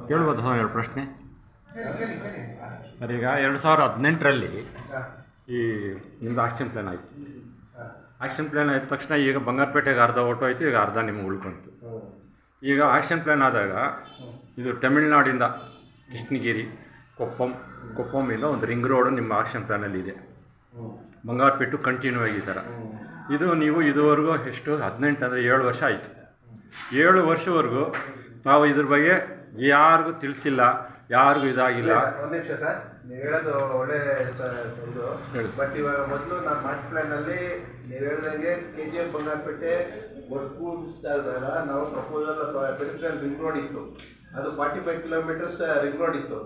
ಕೇಳ್ಬೋದು ಸರ್ ಎರಡು ಪ್ರಶ್ನೆ. ಸರ್, ಈಗ 2018ರಲ್ಲಿ ಈ ನಿಮ್ಮದು ಆಕ್ಷನ್ ಪ್ಲ್ಯಾನ್ ಆಯಿತು. ಆಕ್ಷನ್ ಪ್ಲ್ಯಾನ್ ಆದ ತಕ್ಷಣ ಈಗ ಬಂಗಾರಪೇಟೆಗೆ ಅರ್ಧ ಓಟು ಆಯಿತು, ಈಗ ಅರ್ಧ ನಿಮ್ಗೆ ಉಳ್ಕೊಂತು. ಈಗ ಆಕ್ಷನ್ ಪ್ಲ್ಯಾನ್ ಆದಾಗ ಇದು ತಮಿಳ್ನಾಡಿಂದ ಕೃಷ್ಣಗಿರಿ, ಕೊಪ್ಪಂನಿಂದ ಒಂದು ರಿಂಗ್ ರೋಡು ನಿಮ್ಮ ಆಕ್ಷನ್ ಪ್ಲ್ಯಾನಲ್ಲಿ ಇದೆ. ಬಂಗಾರಪೇಟು ಕಂಟಿನ್ಯೂ ಆಗಿ ಈ ಥರ ಇದು ನೀವು ಇದುವರೆಗೂ ಎಷ್ಟು 18 ಅಂದರೆ 7 ವರ್ಷ ಆಯಿತು. 7 ವರ್ಷವರೆಗೂ ನಾವು ಇದ್ರ ಬಗ್ಗೆ ಯಾರಿಗೂ ತಿಳಿಸಿಲ್ಲ, ಯಾರಿಗೂ ಇದಾಗಿಲ್ಲ. ಒಂದು ನಿಮಿಷ ಸರ್, ನೀವು ಹೇಳೋದು ಒಳ್ಳೆ ಇದು. ಬಟ್ ಇವಾಗ ಮೊದಲು ನಾನು ಮಾಸ್ಟರ್ ಪ್ಲಾನಲ್ಲಿ ನೀವು ಹೇಳ್ದಂಗೆ KGF ಬಂಗಾರಪೇಟೆ ಒಡ್ಕೂಡಿಸಿದಾಗ ನಾವು ಪ್ರಪೋಸಲ್ ಪೆರಿಫೆರಲ್ ರಿಂಗ್ ರೋಡ್ ಇತ್ತು. ಅದು 45 ಕಿಲೋಮೀಟರ್ಸ್ ರಿಂಗ್ ರೋಡ್ ಇತ್ತು.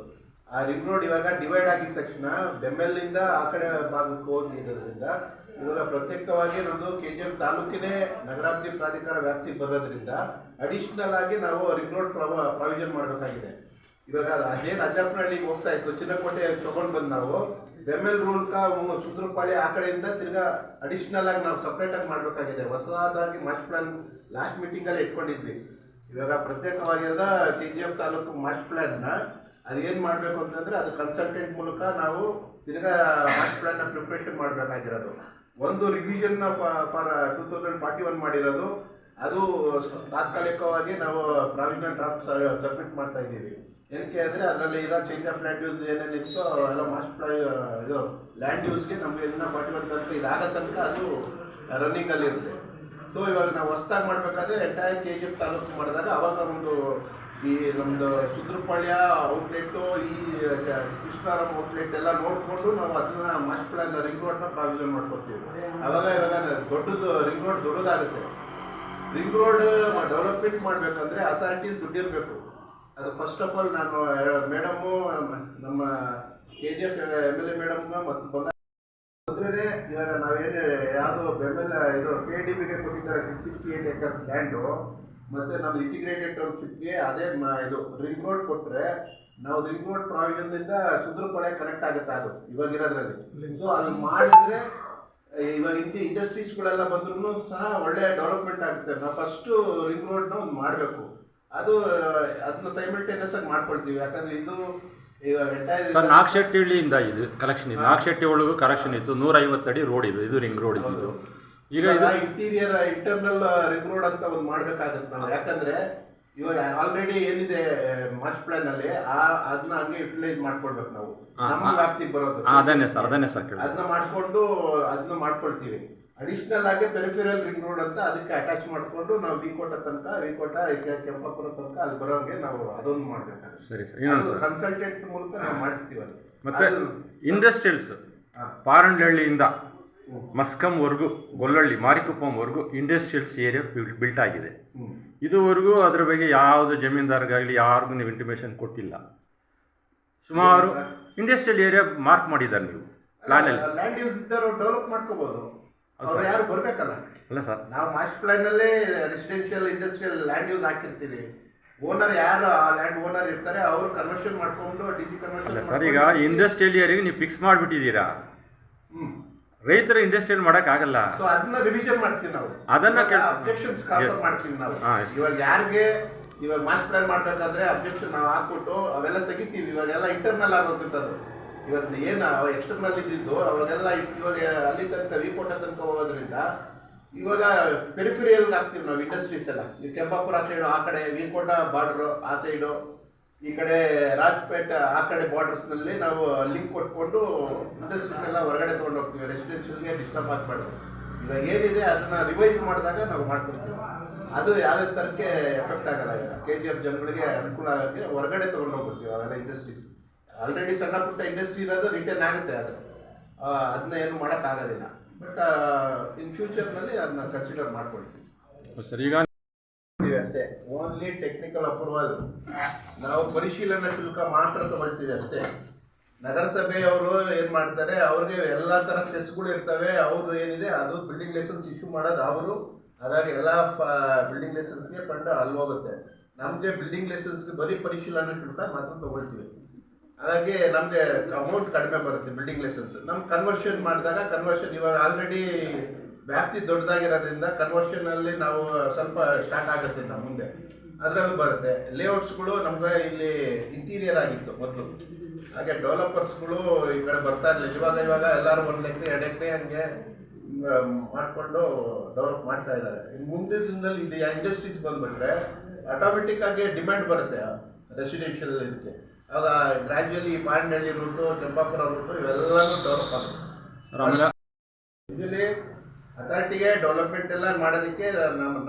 ಆ ರಿಂಗ್ ರೋಡ್ ಇವಾಗ ಡಿವೈಡ್ ಆಗಿದ ತಕ್ಷಣ ಬೆಮ್ಮೆಲ್ಲಿಂದ ಆ ಕಡೆ ಭಾಗಕ್ಕೆ ಹೋಗಿರೋದ್ರಿಂದ ಇವಾಗ ಪ್ರತ್ಯೇಕವಾಗಿ ನಮ್ಮದು KGF ತಾಲೂಕಿನೇ ನಗರಾಭಿವೃದ್ಧಿ ಪ್ರಾಧಿಕಾರ ವ್ಯಾಪ್ತಿಗೆ ಬರೋದ್ರಿಂದ ಅಡಿಷನಲ್ ಆಗಿ ನಾವು ರಿಂಗ್ ರೋಡ್ ಪ್ರಾವಿಷನ್ ಮಾಡಬೇಕಾಗಿದೆ. ಇವಾಗ ಅದೇನು ಅಜ್ಜಪ್ಪನಹಳ್ಳಿಗೆ ಹೋಗ್ತಾ ಇತ್ತು, ಚಿನ್ನಕೋಟೆ ತೊಗೊಂಡು ಬಂದು ನಾವು ಬೆಮ್ಮೆಲ್ ರೂಲ್ಕ ಸುಂದ್ರಪಾಳಿ ಆ ಕಡೆಯಿಂದ ತಿರ್ಗಾ ಅಡಿಷನಲ್ ಆಗಿ ನಾವು ಸಪ್ರೇಟಾಗಿ ಮಾಡಬೇಕಾಗಿದೆ. ಹೊಸದಾಗಿ ಮಾಸ್ಟರ್ ಪ್ಲಾನ್ ಲಾಸ್ಟ್ ಮೀಟಿಂಗಲ್ಲಿ ಇಟ್ಕೊಂಡಿದ್ವಿ. ಇವಾಗ ಪ್ರತ್ಯೇಕವಾಗಿರೋದ KGF ತಾಲೂಕು ಮಾಸ್ಟರ್ ಪ್ಲಾನ್ನ ಅದೇನು ಮಾಡಬೇಕು ಅಂತಂದರೆ ಅದು ಕನ್ಸಲ್ಟೆಂಟ್ ಮೂಲಕ ನಾವು ತಿರ್ಗಾ ಮಾಸ್ಟರ್ ಪ್ಲಾನ್ನ ಪ್ರಿಪ್ರೇಷನ್ ಮಾಡಬೇಕಾಗಿರೋದು. ಒಂದು ರಿವಿಷನ್ ಫಾರ್ 2041 ಮಾಡಿರೋದು, ಅದು ತಾತ್ಕಾಲಿಕವಾಗಿ ನಾವು ಪ್ರಾವಿಷನಲ್ ಡ್ರಾಫ್ಟ್ ಸಬ್ಮಿಟ್ ಮಾಡ್ತಾ ಇದ್ದೀವಿ. ಏನಕ್ಕೆ ಅಂದರೆ ಅದರಲ್ಲಿ ಇರೋ ಚೇಂಜ್ ಆಫ್ ಲ್ಯಾಂಡ್ ಯೂಸ್ ಏನೇನಿತ್ತು ಎಲ್ಲ ಮಾಸ್ಟರ್ ಇದು ಲ್ಯಾಂಡ್ ಯೂಸ್ಗೆ ನಮಗೆ ಇನ್ನೂ 41 ತನಕ ಇದಾಗೋ ತನಕ ಅದು ರನ್ನಿಂಗಲ್ಲಿರುತ್ತೆ. ಸೊ ಇವಾಗ ನಾವು ಹೊಸದಾಗಿ ಮಾಡಬೇಕಾದ್ರೆ ಎಂಟೈರ್ KGF ತಾಲೂಕು ಮಾಡಿದಾಗ ಅವಾಗ ಒಂದು ಈ ನಮ್ಮದು ಸುದ್ರಪಾಳ್ಯ ಔಟ್ಲೆಟ್ಟು, ಈ ಕೃಷ್ಣಾರಾಮ್ ಔಟ್ಲೆಟ್ ಎಲ್ಲ ನೋಡಿಕೊಂಡು ನಾವು ಅದನ್ನ ಮಾಸ್ಟರ್ ಪ್ಲಾನ್ ರಿಂಗ್ ರೋಡ್ನ ಪ್ರಾವಿಷನ್ ಮಾಡ್ಕೊಡ್ತೀವಿ. ಇವಾಗ ದೊಡ್ಡದು ರಿಂಗ್ ರೋಡ್ ದೊಡ್ಡದಾಗುತ್ತೆ. ರಿಂಗ್ ರೋಡ್ ಡೆವಲಪ್ಮೆಂಟ್ ಮಾಡಬೇಕಂದ್ರೆ ಅಥಾರಿಟೀಸ್ ದುಡ್ಡಿರಬೇಕು. ಅದು ಫಸ್ಟ್ ಆಫ್ ಆಲ್ ನಾನು ಮೇಡಮ್ಮು ನಮ್ಮ KGF MLA ಮೇಡಮ್ನ ಮತ್ತು ಬಂದ್ರೆ ಇವಾಗ ನಾವೇನು ಯಾವುದು ಬೆಮ್ಮೆಲ್ಲ ಇದು KDBಗೆ ಕೊಟ್ಟಿದ್ದಾರೆ 668 ಏಕರ್ಸ್ ಲ್ಯಾಂಡು, ಮತ್ತು ನಮ್ಮ ಇಂಟಿಗ್ರೇಟೆಡ್ ಟೌನ್ಶಿಪ್ಗೆ ಅದೇ ಇದು ರಿಂಗ್ ರೋಡ್ ಕೊಟ್ಟರೆ ನಾವು ರಿಂಗ್ ರೋಡ್ ಪ್ರಾವಿಷನ್ನಿಂದ ಸುಂದ್ರಪಾಳ್ಯ ಕನೆಕ್ಟ್ ಆಗುತ್ತೆ ಅದು ಇವಾಗಿರೋದ್ರಲ್ಲಿ. ಸೊ ಅಲ್ಲಿ ಮಾಡಿದರೆ ಇವಾಗ ಇಂಡಸ್ಟ್ರೀಸ್ಗಳೆಲ್ಲ ಬಂದ್ರೂ ಸಹ ಒಳ್ಳೆ ಡೆವಲಪ್ಮೆಂಟ್ ಆಗುತ್ತೆ. ನಾವು ಫಸ್ಟು ರಿಂಗ್ ರೋಡ್ನ ಒಂದು ಮಾಡಬೇಕು. ಅದನ್ನ ಸೈಮಲ್ಟೇನಿಯಸ್ ಆಗಿ ಮಾಡ್ಕೊಳ್ತೀವಿ. ಯಾಕಂದರೆ ಇದು ಇವಾಗ ಸರ್ ನಾಗಶೆಟ್ಟಿಹಳ್ಳಿಯಿಂದ ಇದು ಕಲೆಕ್ಷನ್ ಇದೆ. ನಾಗಶೆಟ್ಟಿ ಒಳಗೂ ಕಲೆಕ್ಷನ್ ಇತ್ತು, 150 ಅಡಿ ರೋಡ್ ಇದು ರಿಂಗ್ ರೋಡ್ ಇದ್ದು. ಈಗ ಇಂಟೀರಿಯರ್ ಇಂಟರ್ನಲ್ ರಿಂಗ್ ರೋಡ್ ಅಂತ ಒಂದು ಮಾಡಬೇಕಾಗುತ್ತೆ ನಾವು. ಯಾಕಂದರೆ ಇವಾಗ ಆಲ್ರೆಡಿ ಏನಿದೆ ಮಾಸ್ಟರ್ ಪ್ಲಾನ್ ಅಲ್ಲಿ ಅದನ್ನ ಹಂಗೆ ಯುಟಿಲೈಸ್ ಮಾಡ್ಕೊಳ್ಬೇಕು ನಾವು. ನಮ್ಮ ವ್ಯಾಪ್ತಿಗೆ ಬರೋದು ಅದನ್ನೇ ಸರ್ ಅದನ್ನ ಮಾಡ್ಕೊಳ್ತೀವಿ. ಅಡಿಷನಲ್ ಆಗಿ ಪೆರಿಫೆರಲ್ ರಿಂಗ್ ರೋಡ್ ಅಂತ ಅದಕ್ಕೆ ಅಟ್ಯಾಚ್ ಮಾಡಿಕೊಂಡು ನಾವು ವಿಕೋಟ ಕೆಂಪಾಪುರ ತನಕ ಅಲ್ಲಿ ಬರೋಂಗೆ ನಾವು ಅದೊಂದು ಮಾಡಬೇಕಾಗುತ್ತೆ. ಸರಿ ಸರ್, ಕನ್ಸಲ್ಟೆಂಟ್ ಮೂಲಕ ನಾವು ಮಾಡಿಸ್ತೀವಿ. ಅದು ಮತ್ತೆ ಇಂಡಸ್ಟ್ರಿಯಲ್ಸ್ ಪಾರಂಡಹಳ್ಳಿಯಿಂದ ಮಸ್ಕಂವರೆಗೂ, ಗೊಲ್ಲಹಳ್ಳಿ, ಮಾರಿಕುಪ್ಪಂವರೆಗೂ ಇಂಡಸ್ಟ್ರಿಯಲ್ಸ್ ಏರಿಯಾ ಬಿಲ್ಟ್ ಆಗಿದೆ. ಇದುವರೆಗೂ ಅದರ ಬಗ್ಗೆ ಯಾವುದೇ ಜಮೀನ್ದಾರ್ಗಾಗಲಿ ಯಾರಿಗೂ ನೀವು ಇಂಟಿಮೇಷನ್ ಕೊಟ್ಟಿಲ್ಲ. ಸುಮಾರು ಇಂಡಸ್ಟ್ರಿಯಲ್ ಏರಿಯಾ ಮಾರ್ಕ್ ಮಾಡಿದ್ದಾರೆ ನೀವು ಪ್ಲಾನಲ್ಲಿ. ಲ್ಯಾಂಡ್ ಯೂಸ್ ಇದ್ದವರು ಡೆವಲಪ್ ಮಾಡ್ಕೋಬಹುದು, ಅವ್ರು ಯಾರು ಬರಬೇಕಲ್ಲ. ಅಲ್ಲ ಸರ್, ನಾವು ಮಾಸ್ಟರ್ ಪ್ಲಾನಲ್ಲೇ ರೆಸಿಡೆನ್ಷಿಯಲ್ ಇಂಡಸ್ಟ್ರಿಯಲ್ ಲ್ಯಾಂಡ್ ಯೂಸ್ ಹಾಕಿರ್ತೀವಿ. ಓನರ್ ಯಾರು ಆ ಲ್ಯಾಂಡ್ ಓನರ್ ಇರ್ತಾರೆ ಅವರು ಕನ್ವರ್ಷನ್ ಮಾಡ್ಕೊಂಡು DC ಕನ್ವರ್ಷನ್. ಅಲ್ಲ ಸರ್, ಈಗ ಇಂಡಸ್ಟ್ರಿಯಲ್ ಏರಿಯಾಗೆ ನೀವು ಫಿಕ್ಸ್ ಮಾಡಿಬಿಟ್ಟಿದ್ದೀರಾ. ರೈತರ ಇಂಡಸ್ಟ್ರಿಯಲ್ ಮಾಡೋಕ್ಕಾಗಲ್ಲ. ಸೊ ಅದನ್ನ ರಿವಿಷನ್ ಮಾಡ್ತೀವಿ ನಾವು. ಅದನ್ನ ಅಬ್ಜೆಕ್ಷನ್ಸ್ ಮಾಡ್ತೀವಿ ನಾವು. ಇವಾಗ ಯಾರಿಗೆ ಇವಾಗ ಮಾಸ್ಟರ್ ಪ್ಲಾನ್ ಮಾಡ್ಬೇಕಾದ್ರೆ ಅಬ್ಜೆಕ್ಷನ್ ನಾವು ಹಾಕ್ಬಿಟ್ಟು ಅವೆಲ್ಲ ತೆಗಿತೀವಿ. ಇವಾಗೆಲ್ಲ ಇಂಟರ್ನಲ್ ಆಗೋಗ್ತದೆ. ಇವಾಗ ಏನು ಎಕ್ಸ್ಟರ್ನಲ್ ಇದ್ದಿದ್ದು ಅವಾಗೆಲ್ಲ ಇವಾಗ ಅಲ್ಲಿ ತನಕ ವಿಕೋಟ ತನಕ ಹೋಗೋದ್ರಿಂದ ಇವಾಗ ಪೆರಿಫೆರಿಯಲ್ಗೆ ಹಾಕ್ತೀವಿ ನಾವು ಇಂಡಸ್ಟ್ರೀಸ್ ಎಲ್ಲ. ಈ ಕೆಂಪಾಪುರ ಸೈಡು ಆ ಕಡೆ ವಿಕೋಟ ಬಾರ್ಡ್ರು ಆ ಸೈಡು, ಈ ಕಡೆ ರಾಜ್ಪೇಟ್ ಆ ಕಡೆ ಬಾರ್ಡರ್ಸ್ನಲ್ಲಿ ನಾವು ಲಿಂಕ್ ಕೊಟ್ಕೊಂಡು ಇಂಡಸ್ಟ್ರೀಸ್ ಎಲ್ಲ ಹೊರಗಡೆ ತೊಗೊಂಡು ಹೋಗ್ತೀವಿ. ರೆಸಿಡೆನ್ಷಿಯಲ್ಗೆ ಡಿಸ್ಟರ್ಬ್ ಆಗಬಾರ್ದು. ಇವಾಗ ಏನಿದೆ ಅದನ್ನ ರಿವೈಸ್ ಮಾಡಿದಾಗ ನಾವು ಮಾಡ್ಕೊಡ್ತೀವಿ. ಅದು ಯಾವುದೇ ಥರಕ್ಕೆ ಎಫೆಕ್ಟ್ ಆಗಲ್ಲ. ಈಗ KGF ಜನಗಳಿಗೆ ಅನುಕೂಲ ಆಗೋಕ್ಕೆ ಹೊರಗಡೆ ತೊಗೊಂಡು ಹೋಗ್ಬಿಡ್ತೀವಿ ಅವೆಲ್ಲ ಇಂಡಸ್ಟ್ರೀಸ್. ಆಲ್ರೆಡಿ ಸಣ್ಣ ಪುಟ್ಟ ಇಂಡಸ್ಟ್ರಿ ಇರೋದು ರಿಟರ್ನ್ ಆಗುತ್ತೆ. ಅದನ್ನ ಏನು ಮಾಡೋಕ್ಕಾಗೋದಿಲ್ಲ. ಬಟ್ ಇನ್ ಫ್ಯೂಚರ್ನಲ್ಲಿ ಅದನ್ನ ಕನ್ಸಿಡರ್ ಮಾಡ್ಕೊಳ್ತೀವಿ. ಸರ್, ಈಗ ಅಷ್ಟೇ ಓನ್ಲಿ ಟೆಕ್ನಿಕಲ್ ಅಪ್ರೂವಲ್, ನಾವು ಪರಿಶೀಲನಾ ಶುಲ್ಕ ಮಾತ್ರ ತಗೊಳ್ತೀವಿ ಅಷ್ಟೇ. ನಗರಸಭೆಯವರು ಏನು ಮಾಡ್ತಾರೆ, ಅವ್ರಿಗೆ ಎಲ್ಲ ಥರ ಸೆಸ್ಗಳು ಇರ್ತವೆ. ಅವರು ಏನಿದೆ ಅದು ಬಿಲ್ಡಿಂಗ್ ಲೈಸೆನ್ಸ್ ಇಶ್ಯೂ ಮಾಡೋದು ಅವರು. ಹಾಗಾಗಿ ಎಲ್ಲ ಬಿಲ್ಡಿಂಗ್ ಲೈಸೆನ್ಸ್ಗೆ ಫಂಡ್ ಅಲ್ಲಿ ಹೋಗುತ್ತೆ. ನಮಗೆ ಬಿಲ್ಡಿಂಗ್ ಲೈಸೆನ್ಸ್ಗೆ ಬರೀ ಪರಿಶೀಲನಾ ಶುಲ್ಕ ಮಾತ್ರ ತಗೊಳ್ತೀವಿ. ಹಾಗಾಗಿ ನಮಗೆ ಅಮೌಂಟ್ ಕಡಿಮೆ ಬರುತ್ತೆ ಬಿಲ್ಡಿಂಗ್ ಲೈಸೆನ್ಸ್. ನಮ್ಮ ಕನ್ವರ್ಷನ್ ಮಾಡಿದಾಗ ಕನ್ವರ್ಷನ್ ಇವಾಗ ಆಲ್ರೆಡಿ ವ್ಯಾಪ್ತಿ ದೊಡ್ಡದಾಗಿರೋದ್ರಿಂದ ಕನ್ವರ್ಷನಲ್ಲಿ ನಾವು ಸ್ವಲ್ಪ ಸ್ಟಾರ್ಟ್ ಆಗುತ್ತೆ ನಮ್ಮ ಮುಂದೆ. ಅದರಲ್ಲಿ ಬರುತ್ತೆ. ಲೇಔಟ್ಸ್ಗಳು ನಮ್ಗೆ ಇಲ್ಲಿ ಇಂಟೀರಿಯರ್ ಆಗಿತ್ತು ಮೊದಲು, ಹಾಗೆ ಡೆವಲಪರ್ಸ್ಗಳು ಈ ಕಡೆ ಬರ್ತಾ ಇರಲಿಲ್ಲ. ಇವಾಗ ಎಲ್ಲರೂ 1 ಎಕರೆ 2 ಎಕರೆ ಹಂಗೆ ಮಾಡಿಕೊಂಡು ಡೆವಲಪ್ ಮಾಡ್ತಾ ಇದ್ದಾರೆ. ಮುಂದಿನ ದಿನದಲ್ಲಿ ಇದು ಇಂಡಸ್ಟ್ರೀಸ್ ಬಂದ್ಬಿಟ್ರೆ ಆಟೋಮೆಟಿಕ್ ಆಗಿ ಡಿಮ್ಯಾಂಡ್ ಬರುತ್ತೆ ರೆಸಿಡೆನ್ಷಿಯಲ್ ಇದಕ್ಕೆ. ಆಗ ಗ್ರ್ಯಾಜುಯಲಿ ಪಾಂಡಳ್ಳಿ ರೂಟು, ಕೆಂಪಾಪುರ ರೂಟು ಇವೆಲ್ಲನೂ ಡೆವಲಪ್ ಆಗುತ್ತೆ ಸರ್. ಆಮೇಲೆ ಇದರಲ್ಲಿ ಅಥಾರಿಟಿಗೆ ಡೆವಲಪ್ಮೆಂಟ್ ಎಲ್ಲ ಮಾಡೋದಕ್ಕೆ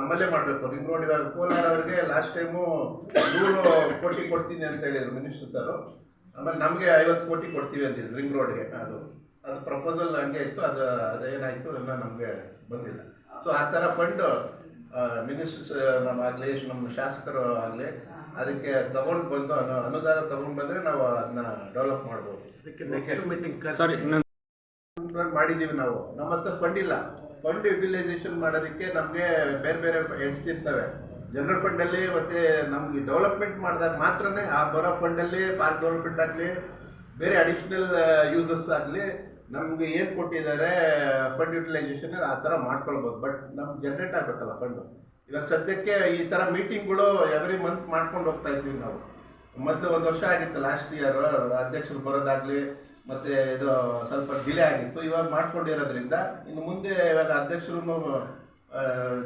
ನಮ್ಮಲ್ಲೇ ಮಾಡಬೇಕು. ರಿಂಗ್ ರೋಡ್ ಇವಾಗ ಕೋಲಾರ ಅವರಿಗೆ ಲಾಸ್ಟ್ ಟೈಮು 100 ಕೋಟಿ ಕೊಡ್ತೀನಿ ಅಂತ ಹೇಳಿದ್ರು ಮಿನಿಸ್ಟರ್ ಸರ್. ಆಮೇಲೆ ನಮಗೆ 50 ಕೋಟಿ ಕೊಡ್ತೀವಿ ಅಂತಿದ್ರು ರಿಂಗ್ ರೋಡ್ಗೆ. ಅದು ಪ್ರಪೋಸಲ್ ಹಂಗೆ ಇತ್ತು. ಅದೇನಾಯಿತು ಇನ್ನೂ ನಮಗೆ ಬಂದಿಲ್ಲ. ಸೊ ಆ ಥರ ಫಂಡ್ ಮಿನಿಸ್ಟರ್ಸ್ ನಮ್ಮಾಗಲಿ ನಮ್ಮ ಶಾಸಕರು ಆಗಲಿ ಅದಕ್ಕೆ ತಗೊಂಡು ಬಂದು ಅನುದಾನ ತಗೊಂಡು ಬಂದರೆ ನಾವು ಅದನ್ನ ಡೆವಲಪ್ ಮಾಡ್ಬೋದು. ಅದಕ್ಕೆ ನೆಕ್ಸ್ಟ್ ಮೀಟಿಂಗ್ ಸರ್ ಇನ್ನೊಂದು ಮಾಡಿದ್ದೀವಿ ನಾವು. ನಮ್ಮ ಹತ್ರ ಫಂಡ್ ಇಲ್ಲ. ಫಂಡ್ ಯುಟಿಲೈಸೇಷನ್ ಮಾಡೋದಕ್ಕೆ ನಮಗೆ ಬೇರೆ ಬೇರೆ ಎಂಟ್ಸ್ ಇರ್ತವೆ ಜನರಲ್ ಫಂಡಲ್ಲಿ. ಮತ್ತು ನಮಗೆ ಡೆವಲಪ್ಮೆಂಟ್ ಮಾಡಿದಾಗ ಮಾತ್ರನೇ ಆ ಬರೋ ಫಂಡಲ್ಲಿ ಪಾರ್ಕ್ ಡೆವಲಪ್ಮೆಂಟ್ ಆಗಲಿ ಬೇರೆ ಅಡಿಷ್ನಲ್ ಯೂಸಸ್ ಆಗಲಿ ನಮಗೆ ಏನು ಕೊಟ್ಟಿದ್ದಾರೆ ಫಂಡ್ ಯುಟಿಲೈಸೇಷನ್ ಆ ಥರ ಮಾಡ್ಕೊಳ್ಬೋದು. ಬಟ್ ನಮ್ಗೆ ಜನ್ರೇಟ್ ಆಗಬೇಕಲ್ಲ ಫಂಡು. ಇವಾಗ ಸದ್ಯಕ್ಕೆ ಈ ಥರ ಮೀಟಿಂಗ್ಗಳು ಎವ್ರಿ ಮಂತ್ ಮಾಡ್ಕೊಂಡು ಹೋಗ್ತಾ ಇರ್ತೀವಿ ನಾವು. ಮೊದಲು 1 ವರ್ಷ ಆಗಿತ್ತು ಲಾಸ್ಟ್ ಇಯರ್ ಅಧ್ಯಕ್ಷರು ಬರೋದಾಗಲಿ ಮತ್ತು ಇದು ಸ್ವಲ್ಪ ಡಿಲೇ ಆಗಿತ್ತು. ಇವಾಗ ಮಾಡ್ಕೊಂಡಿರೋದ್ರಿಂದ ಇನ್ನು ಮುಂದೆ ಇವಾಗ ಅಧ್ಯಕ್ಷರು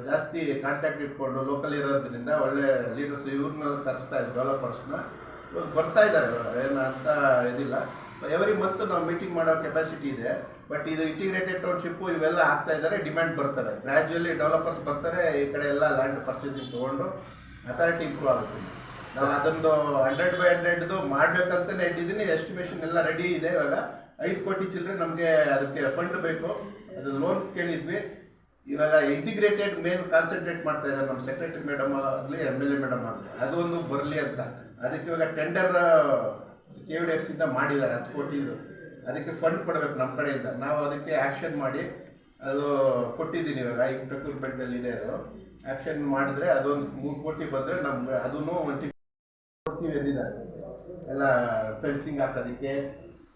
ಜಾಸ್ತಿ ಕಾಂಟ್ಯಾಕ್ಟ್ ಇಟ್ಕೊಂಡು ಲೋಕಲ್ ಇರೋದ್ರಿಂದ ಒಳ್ಳೆ ಲೀಡರ್ಸ್ ಇವ್ರನ್ನ ಕರೆಸ್ತಾ ಇದ್ರು ಡೆವಲಪರ್ಸ್ನ. ಇವಾಗ ಬರ್ತಾ ಇದ್ದಾರೆ, ಏನು ಅಂತ ಇದಿಲ್ಲ. ಎವ್ರಿ ಮಂತ್ ನಾವು ಮೀಟಿಂಗ್ ಮಾಡೋ ಕೆಪಾಸಿಟಿ ಇದೆ. ಬಟ್ ಇದು ಇಂಟಿಗ್ರೇಟೆಡ್ ಟೌನ್ಶಿಪ್ಪು ಇವೆಲ್ಲ ಆಗ್ತಾ ಇದ್ದಾರೆ, ಡಿಮ್ಯಾಂಡ್ ಬರ್ತವೆ. ಗ್ರ್ಯಾಜುಯಲಿ ಡೆವಲಪರ್ಸ್ ಬರ್ತಾರೆ, ಈ ಕಡೆ ಎಲ್ಲ ಲ್ಯಾಂಡ್ ಪರ್ಚೇಸಿಂಗ್ ತೊಗೊಂಡು ಅಥಾರಿಟಿ ಇಂಪ್ರೂವ್ ಆಗುತ್ತೆ. ನಾವು ಅದೊಂದು 100/100 ಮಾಡಬೇಕಂತಲೇ ಇಟ್ಟಿದ್ದೀನಿ. ಎಸ್ಟಿಮೇಷನ್ ಎಲ್ಲ ರೆಡಿ ಇದೆ. ಇವಾಗ 5 ಕೋಟಿ ಚಿಲ್ಲರೆ ನಮಗೆ ಅದಕ್ಕೆ ಫಂಡ್ ಬೇಕು. ಅದು ಲೋನ್ ಕೇಳಿದ್ವಿ. ಇವಾಗ ಇಂಟಿಗ್ರೇಟೆಡ್ ಮೇನ್ ಕಾನ್ಸಂಟ್ರೇಟ್ ಮಾಡ್ತಾ ಇದ್ದಾರೆ ನಮ್ಮ ಸೆಕ್ರೆಟರಿ ಮೇಡಮ್ ಆಗಲಿ MLA ಮೇಡಮ್ ಆಗಲಿ. ಅದು ಒಂದು ಬರಲಿ ಅಂತ ಅದಕ್ಕೆ ಇವಾಗ ಟೆಂಡರ್ KVDFC ಇಂದ ಮಾಡಿದ್ದಾರೆ 10 ಕೋಟಿದು. ಅದಕ್ಕೆ ಫಂಡ್ ಕೊಡಬೇಕು ನಮ್ಮ ಕಡೆಯಿಂದ. ನಾವು ಅದಕ್ಕೆ ಆ್ಯಕ್ಷನ್ ಮಾಡಿ ಅದು ಕೊಟ್ಟಿದ್ದೀನಿ. ಇವಾಗ ಈಗ ಪ್ರಕ್ಯೂರ್ಮೆಂಟಲ್ಲಿ ಇದೆ. ಅದು ಆ್ಯಕ್ಷನ್ ಮಾಡಿದ್ರೆ ಅದೊಂದು 3 ಕೋಟಿ ಬಂದರೆ ನಮ್ಗೆ ಅದನ್ನು ಕೊಡ್ತೀವಿ ಎಂದಿದ್ದಾರೆ. ಎಲ್ಲ ಫೆನ್ಸಿಂಗ್ ಹಾಕೋದಕ್ಕೆ,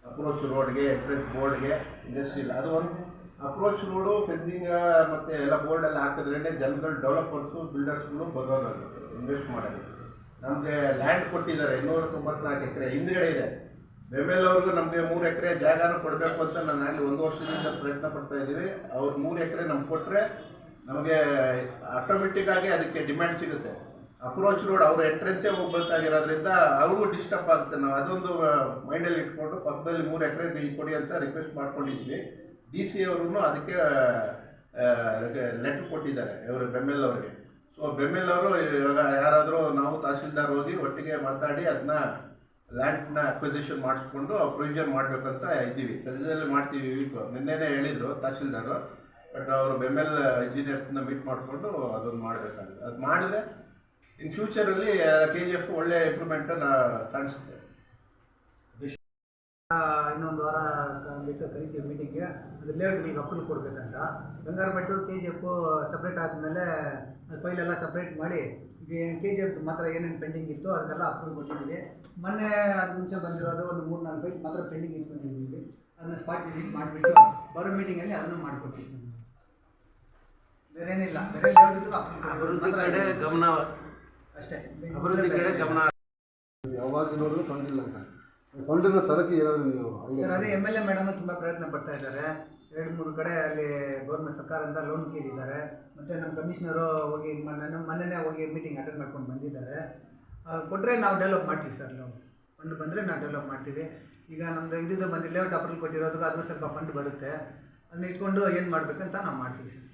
ಅಪ್ರೋಚ್ ರೋಡ್ಗೆ, ಎಂಟ್ರೆನ್ಸ್ ಬೋರ್ಡ್ಗೆ, ಇಂಡಸ್ಟ್ರಿಯಲ್ ಅದು ಒಂದು ಅಪ್ರೋಚ್ ರೋಡು, ಫೆನ್ಸಿಂಗ್ ಮತ್ತು ಎಲ್ಲ ಬೋರ್ಡೆಲ್ಲ ಹಾಕಿದ್ರೇ ಜನಗಳು ಡೆವಲಪರ್ಸು ಬಿಲ್ಡರ್ಸ್ಗಳು ಬರೋದು ಇನ್ವೆಸ್ಟ್ ಮಾಡೋದಕ್ಕೆ. ನಮಗೆ ಲ್ಯಾಂಡ್ ಕೊಟ್ಟಿದ್ದಾರೆ 294 ಎಕರೆ ಹಿಂದ್ಗಡೆ ಇದೆ. ಬೆಮೆಲ್ ಅವ್ರಿಗೂ ನಮಗೆ 3 ಎಕರೆ ಜಾಗನ ಕೊಡಬೇಕು ಅಂತ ನಾನು ಆಗಲಿ 1 ವರ್ಷದಿಂದ ಪ್ರಯತ್ನ ಪಡ್ತಾ ಇದ್ದೀವಿ. ಅವ್ರು 3 ಎಕರೆ ನಮ್ಗೆ ಕೊಟ್ಟರೆ ನಮಗೆ ಆಟೋಮೆಟಿಕ್ ಆಗಿ ಅದಕ್ಕೆ ಡಿಮ್ಯಾಂಡ್ ಸಿಗುತ್ತೆ. ಅಪ್ರೋಚ್ ರೋಡ್ ಅವ್ರ ಎಂಟ್ರೆನ್ಸೇ ಹೋಗ್ಬೇಕಾಗಿರೋದ್ರಿಂದ ಅವ್ರಿಗೂ ಡಿಸ್ಟರ್ಬ್ ಆಗುತ್ತೆ. ನಾವು ಅದೊಂದು ಮೈಂಡಲ್ಲಿ ಇಟ್ಕೊಂಡು ಪಕ್ಕದಲ್ಲಿ 3 ಎಕರೆ ಈ ಕೊಡಿ ಅಂತ ರಿಕ್ವೆಸ್ಟ್ ಮಾಡ್ಕೊಂಡಿದ್ವಿ. DC ಅವರು ಅದಕ್ಕೆ ಲೆಟ್ರ್ ಕೊಟ್ಟಿದ್ದಾರೆ ಇವರು ಬೆಮೆಲ್ ಅವ್ರಿಗೆ. ಸೊ ಬೆಮೆಲ್ ಅವರು ಇವಾಗ ಯಾರಾದರೂ ನಾವು ತಹಸೀಲ್ದಾರ್ ಹೋಗಿ ಒಟ್ಟಿಗೆ ಮಾತಾಡಿ ಅದನ್ನ ಲ್ಯಾಂಡ್ನ ಅಕ್ವಿಸಿಷನ್ ಮಾಡಿಸ್ಕೊಂಡು ಪ್ರೊವಿಷನ್ ಮಾಡಬೇಕಂತ ಇದ್ದೀವಿ. ಸದ್ಯದಲ್ಲಿ ಮಾಡ್ತೀವಿ. ನಿನ್ನೆನೇ ಹೇಳಿದರು ತಹಸೀಲ್ದಾರು. ಬಟ್ ಅವರು ಬೆಮೆಲ್ ಇಂಜಿನಿಯರ್ಸ್ನ ಮೀಟ್ ಮಾಡಿಕೊಂಡು ಅದನ್ನು ಮಾಡಬೇಕಾಗುತ್ತೆ. ಅದು ಮಾಡಿದ್ರೆ ಇನ್ ಫ್ಯೂಚರಲ್ಲಿ KGF ಒಳ್ಳೆ ಇಂಪ್ರೂವ್ಮೆಂಟನ್ನು ಕಾಣಿಸುತ್ತೆ. ಇನ್ನೊಂದು ವಾರ ಬಿಟ್ಟು ಕರಿತೀವಿ ಮೀಟಿಂಗ್ಗೆ. ಅದು ಲೇಔಟ್ಗಳಿಗೆ ಅಪ್ರೂವ್ ಕೊಡಬೇಕಂತ. ಬಂಗಾರಪೇಟು KGF ಸಪ್ರೇಟ್ ಆದಮೇಲೆ ಅದು ಫೈಲೆಲ್ಲ ಸಪ್ರೇಟ್ ಮಾಡಿ ಈಗ KGF ಮಾತ್ರ ಏನೇನು ಪೆಂಡಿಂಗ್ ಇತ್ತು ಅದಕ್ಕೆಲ್ಲ ಅಪ್ರೂವ್ ಕೊಟ್ಟಿದ್ದೀವಿ. ಮೊನ್ನೆ ಅದು ಮುಂಚೆ ಬಂದಿರೋದು ಒಂದು 3-4 ಫೈಲ್ ಮಾತ್ರ ಪೆಂಡಿಂಗ್ ಇಟ್ಕೊಂಡಿದ್ದೀವಿ. ಅದನ್ನ ಸ್ಪಾಟ್ ವಿಸಿಟ್ ಮಾಡಿಬಿಟ್ಟು ಬರೋ ಮೀಟಿಂಗಲ್ಲಿ ಅದನ್ನು ಮಾಡಿಕೊಡ್ತೀವಿ ಸರ್. ಬೇರೆ ಏನಿಲ್ಲ. ಬೇರೆ ಲೇಔಟ್ ಅಭಿವೃದ್ಧಿ ಕಡೆ ಗಮನ ಅಷ್ಟೇ. ಅಭಿವೃದ್ಧಿ ಕಡೆ ಗಮನ. ಯಾವಾಗಿನವರೆಗೂ ಫಂಡ್ ಇಲ್ಲ ಅಂತ ಫಂಡನ್ನು ತರಕ್ಕೆ ಏನಾದರೂ ನೀವು ಸರ್ ಅದೇ MLA ಮೇಡಮ್ ತುಂಬ ಪ್ರಯತ್ನ ಪಡ್ತಾ ಇದ್ದಾರೆ. 2-3 ಕಡೆ ಅಲ್ಲಿ ಗೌರ್ಮೆಂಟ್ ಸರ್ಕಾರದಿಂದ ಲೋನ್ ಕೇಳಿದ್ದಾರೆ. ಮತ್ತು ನಮ್ಮ ಕಮಿಷನರು ಹೋಗಿ ಮೊನ್ನೆ ಹೋಗಿ ಮೀಟಿಂಗ್ ಅಟೆಂಡ್ ಮಾಡ್ಕೊಂಡು ಬಂದಿದ್ದಾರೆ. ಕೊಟ್ಟರೆ ನಾವು ಡೆವಲಪ್ ಮಾಡ್ತೀವಿ ಸರ್. ಲೋನ್ ಫಂಡ್ ಬಂದರೆ ನಾವು ಡೆವಲಪ್ ಮಾಡ್ತೀವಿ. ಈಗ ನಮ್ಮದು ಇದು ಬಂದು ಲೇಔಟ್ ಅಪ್ರೂವಲ್ ಕೊಟ್ಟಿರೋದಕ್ಕೆ ಅದು ಸ್ವಲ್ಪ ಫಂಡ್ ಬರುತ್ತೆ. ಅದನ್ನ ಇಟ್ಕೊಂಡು ಏನು ಮಾಡಬೇಕಂತ ನಾವು ಮಾಡ್ತೀವಿ ಸರ್.